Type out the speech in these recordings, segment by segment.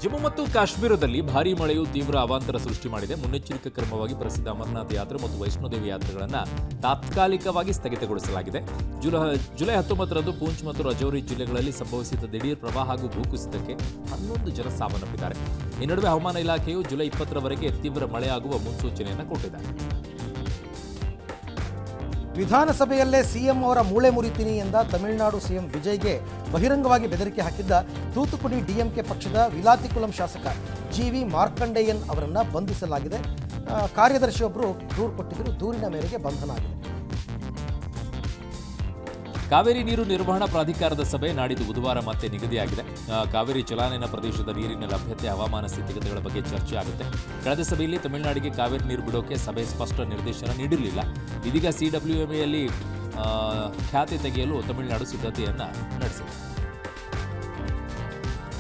ಜಮ್ಮು ಮತ್ತು ಕಾಶ್ಮೀರದಲ್ಲಿ ಭಾರೀ ಮಳೆಯು ತೀವ್ರ ಅವಾಂತರ ಸೃಷ್ಟಿ ಮಾಡಿದೆ. ಮುನ್ನೆಚ್ಚರಿಕಾ ಕ್ರಮವಾಗಿ ಪ್ರಸಿದ್ಧ ಅಮರನಾಥ ಯಾತ್ರೆ ಮತ್ತು ವೈಷ್ಣೋದೇವಿ ಯಾತ್ರೆಗಳನ್ನು ತಾತ್ಕಾಲಿಕವಾಗಿ ಸ್ಥಗಿತಗೊಳಿಸಲಾಗಿದೆ. ಜುಲೈ 19ರಂದು ಪೂಂಚ್ ಮತ್ತು ರಜೌರಿ ಜಿಲ್ಲೆಗಳಲ್ಲಿ ಸಂಭವಿಸಿದ ದಿಢೀರ್ ಪ್ರವಾಹ ಹಾಗೂ ಭೂಕುಸಿತಕ್ಕೆ 11 ಜನ ಸಾವನ್ನಪ್ಪಿದ್ದಾರೆ. ಈ ನಡುವೆ ಹವಾಮಾನ ಇಲಾಖೆಯು ಜುಲೈ 20ರವರೆಗೆ ತೀವ್ರ ಮಳೆಯಾಗುವ ಮುನ್ಸೂಚನೆಯನ್ನು ಕೊಟ್ಟಿದೆ. ವಿಧಾನಸಭೆಯಲ್ಲೇ ಸಿಎಂ ಅವರ ಮೂಳೆ ಮುರಿತೀನಿ ಎಂದ ತಮಿಳುನಾಡು ಸಿಎಂ ವಿಜಯ್ಗೆ ಬಹಿರಂಗವಾಗಿ ಬೆದರಿಕೆ ಹಾಕಿದ್ದ ತೂತುಕುಡಿ ಡಿಎಂಕೆ ಪಕ್ಷದ ವಿಲಾತಿಕುಲಂ ಶಾಸಕ ಜಿವಿ ಮಾರ್ಕಂಡೇಯನ್ ಅವರನ್ನು ಬಂಧಿಸಲಾಗಿದೆ. ಕಾರ್ಯದರ್ಶಿಯೊಬ್ಬರು ದೂರು ಕೊಟ್ಟಿದ್ದರು. ದೂರಿನ ಮೇರೆಗೆ ಬಂಧನ ಆಗಿದೆ. ಕಾವೇರಿ ನೀರು ನಿರ್ವಹಣಾ ಪ್ರಾಧಿಕಾರದ ಸಭೆ ನಾಡಿದ್ದು ಬುಧವಾರ ಮತ್ತೆ ನಿಗದಿಯಾಗಿದೆ. ಕಾವೇರಿ ಜಲಾನಯನ ಪ್ರದೇಶದ ನೀರಿನ ಲಭ್ಯತೆ, ಹವಾಮಾನ ಸ್ಥಿತಿಗತಿಗಳ ಬಗ್ಗೆ ಚರ್ಚೆ ಆಗುತ್ತೆ. ಕಳೆದ ಸಭೆಯಲ್ಲಿ ತಮಿಳುನಾಡಿಗೆ ಕಾವೇರಿ ನೀರು ಬಿಡೋಕೆ ಸಭೆ ಸ್ಪಷ್ಟ ನಿರ್ದೇಶನ ನೀಡಿರಲಿಲ್ಲ. ಇದೀಗ ಸಿಡಬ್ಲ್ಯೂಎಂಎಯಲ್ಲಿ ಖ್ಯಾತಿ ತೆಗೆಯಲು ತಮಿಳುನಾಡು ಸಿದ್ಧತೆಯನ್ನ ನಡೆಸಿದೆ.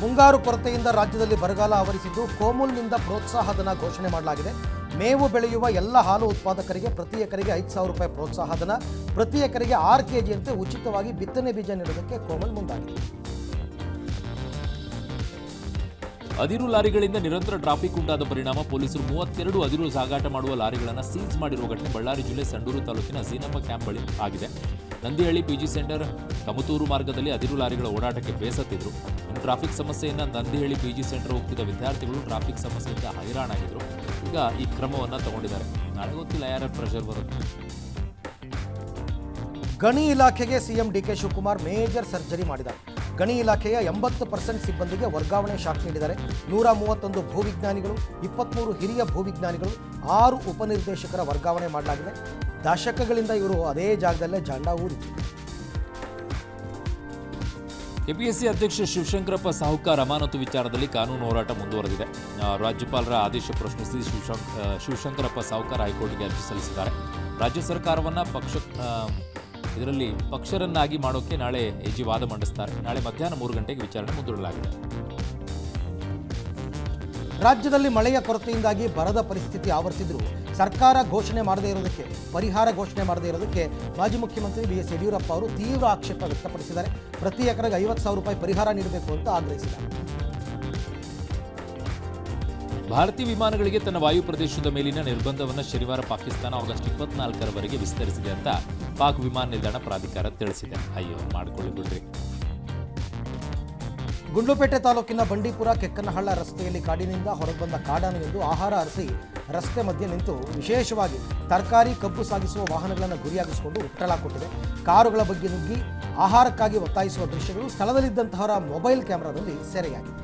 ಮುಂಗಾರು ಕೊರತೆಯಿಂದ ರಾಜ್ಯದಲ್ಲಿ ಬರಗಾಲ ಆವರಿಸಿದ್ದು ಕೋಮುಲ್ನಿಂದ ಪ್ರೋತ್ಸಾಹಧನ ಘೋಷಣೆ ಮಾಡಲಾಗಿದೆ. ಮೇವು ಬೆಳೆಯುವ ಎಲ್ಲ ಹಾಲು ಉತ್ಪಾದಕರಿಗೆ ಪ್ರತಿ ಎಕರೆಗೆ 5,000 ರೂಪಾಯಿ ಪ್ರೋತ್ಸಾಹಧನ, ಪ್ರತಿ ಎಕರೆಗೆ 6 ಕೆಜಿಯಂತೆ ಉಚಿತವಾಗಿ ಬಿತ್ತನೆ ಬೀಜ ನೀಡುವುದಕ್ಕೆ ಕೋಮಲ್ ಮುಂದಾಗಿದೆ. ಅದಿರು ಲಾರಿಗಳಿಂದ ನಿರಂತರ ಟ್ರಾಫಿಕ್ ಉಂಟಾದ ಪರಿಣಾಮ ಪೊಲೀಸರು 32 ಅದಿರು ಸಾಗಾಟ ಮಾಡುವ ಲಾರಿಗಳನ್ನು ಸೀಸ್ ಮಾಡಿರುವ ಘಟನೆ ಬಳ್ಳಾರಿ ಜಿಲ್ಲೆ ಸಂಡೂರು ತಾಲೂಕಿನ ಸೀನಪ್ಪ ಕ್ಯಾಂಪ್ ಬಳಿ ಆಗಿದೆ. ನಂದಿಹಳ್ಳಿ ಪಿಜಿ ಸೆಂಟರ್ ಕಮತೂರು ಮಾರ್ಗದಲ್ಲಿ ಅದಿರು ಲಾರಿಗಳ ಓಡಾಟಕ್ಕೆ ಬೇಸತ್ತಿದ್ರು. ಟ್ರಾಫಿಕ್ ಸಮಸ್ಯೆಯಿಂದ ನಂದಿಹಳ್ಳಿ ಪಿಜಿ ಸೆಂಟರ್ ಹೋಗ್ತಿದ್ದ ವಿದ್ಯಾರ್ಥಿಗಳು ಟ್ರಾಫಿಕ್ ಸಮಸ್ಯೆಯಿಂದ ಹೈರಾಣಾಗಿದ್ರು. ಈಗ ಈ ಕ್ರಮವನ್ನು ತಗೊಂಡಿದ್ದಾರೆ. ನಾಳೆ ಗೊತ್ತಿಲ್ಲ ಯಾರ ಪ್ರೆಷರ್ ಬರುತ್ತೆ. ಗಣಿ ಇಲಾಖೆಗೆ CM DK Shivakumar major surgery ಮಾಡಿದ್ದಾರೆ. ಗಣಿ ಇಲಾಖೆಯ 80% ಸಿಬ್ಬಂದಿಗೆ ವರ್ಗಾವಣೆ ಶಾಕ್ ನೀಡಿದ್ದಾರೆ. 131 ಭೂವಿಜ್ಞಾನಿಗಳು, 23 ಹಿರಿಯ ಭೂವಿಜ್ಞಾನಿಗಳು, 6 ಉಪನಿರ್ದೇಶಕರ ವರ್ಗಾವಣೆ ಮಾಡಲಾಗಿದೆ. ದಶಕಗಳಿಂದ ಇವರು ಅದೇ ಜಾಗದಲ್ಲೇ ಜಾಂಡ ಊರಿದ್ರು. ಕೆಪಿಎಸ್ಸಿ ಅಧ್ಯಕ್ಷ ಶಿವಶಂಕರಪ್ಪ ಸಾಹುಕಾರ್ ಅಮಾನತು ವಿಚಾರದಲ್ಲಿ ಕಾನೂನು ಹೋರಾಟ ಮುಂದುವರೆದಿದೆ. ರಾಜ್ಯಪಾಲರ ಆದೇಶ ಪ್ರಶ್ನಿಸಿ ಶಿವಶಂಕರಪ್ಪ ಸಾಹುಕಾರ್ ಹೈಕೋರ್ಟ್ಗೆ ಅರ್ಜಿ ಸಲ್ಲಿಸಿದ್ದಾರೆ. ರಾಜ್ಯ ಸರ್ಕಾರವನ್ನು ಪಕ್ಷರನ್ನಾಗಿ ಮಾಡೋಕೆ ನಾಳೆ ಎಜಿ ವಾದ ಮಂಡಿಸುತ್ತಾರೆ. ನಾಳೆ ಮಧ್ಯಾಹ್ನ 3 ಗಂಟೆಗೆ ವಿಚಾರಣೆ ಮುಂದೂಡಲಾಗಿದೆ. ರಾಜ್ಯದಲ್ಲಿ ಮಳೆಯ ಕೊರತೆಯಿಂದಾಗಿ ಬರದ ಪರಿಸ್ಥಿತಿ ಆವರಿಸಿದ್ರು ಸರ್ಕಾರ ಘೋಷಣೆ ಮಾಡದೇ ಇರೋದಕ್ಕೆ, ಪರಿಹಾರ ಘೋಷಣೆ ಮಾಡದೇ ಇರೋದಕ್ಕೆ ಮಾಜಿ ಮುಖ್ಯಮಂತ್ರಿ ಬಿಎಸ್ ಯಡಿಯೂರಪ್ಪ ಅವರು ತೀವ್ರ ಆಕ್ಷೇಪ ವ್ಯಕ್ತಪಡಿಸಿದ್ದಾರೆ. ಪ್ರತಿ ಎಕರೆಗೆ 50,000 ರೂಪಾಯಿ ಪರಿಹಾರ ನೀಡಬೇಕು ಅಂತ ಆಗ್ರಹಿಸಿದ್ದಾರೆ. ಭಾರತೀಯ ವಿಮಾನಗಳಿಗೆ ತನ್ನ ವಾಯು ಪ್ರದೇಶದ ಮೇಲಿನ ನಿರ್ಬಂಧವನ್ನು ಶನಿವಾರ ಪಾಕಿಸ್ತಾನ ಆಗಸ್ಟ್ 24ರವರೆಗೆ ವಿಸ್ತರಿಸಿದೆ ಅಂತ ಪಾಕ್ ವಿಮಾನ ನಿಲ್ದಾಣ ಪ್ರಾಧಿಕಾರ ತಿಳಿಸಿದೆ. ಅಯ್ಯೋ ಮಾಡಿಕೊಳ್ಳಿ ಬಿಡ್ರಿ. ಗುಂಡ್ಲುಪೇಟೆ ತಾಲೂಕಿನ ಬಂಡೀಪುರ ಕೆಕ್ಕನಹಳ್ಳ ರಸ್ತೆಯಲ್ಲಿ ಕಾಡಿನಿಂದ ಹೊರಬಂದ ಕಾಡಾನೆಯೊಂದು ಆಹಾರ ಅರಸಿ ರಸ್ತೆ ಮಧ್ಯೆ ನಿಂತು ವಿಶೇಷವಾಗಿ ತರಕಾರಿ, ಕಬ್ಬು ಸಾಗಿಸುವ ವಾಹನಗಳನ್ನು ಗುರಿಯಾಗಿಸಿಕೊಂಡು ಉಟ್ಟಳ ಕೊಟ್ಟಿದೆ. ಕಾರುಗಳ ಬಗ್ಗೆ ನುಗ್ಗಿ ಆಹಾರಕ್ಕಾಗಿ ಒತ್ತಾಯಿಸುವ ದೃಶ್ಯಗಳು ಸ್ಥಳದಲ್ಲಿದ್ದಂತಹ ಮೊಬೈಲ್ ಕ್ಯಾಮೆರಾದಲ್ಲಿ ಸೆರೆಯಾಗಿದೆ.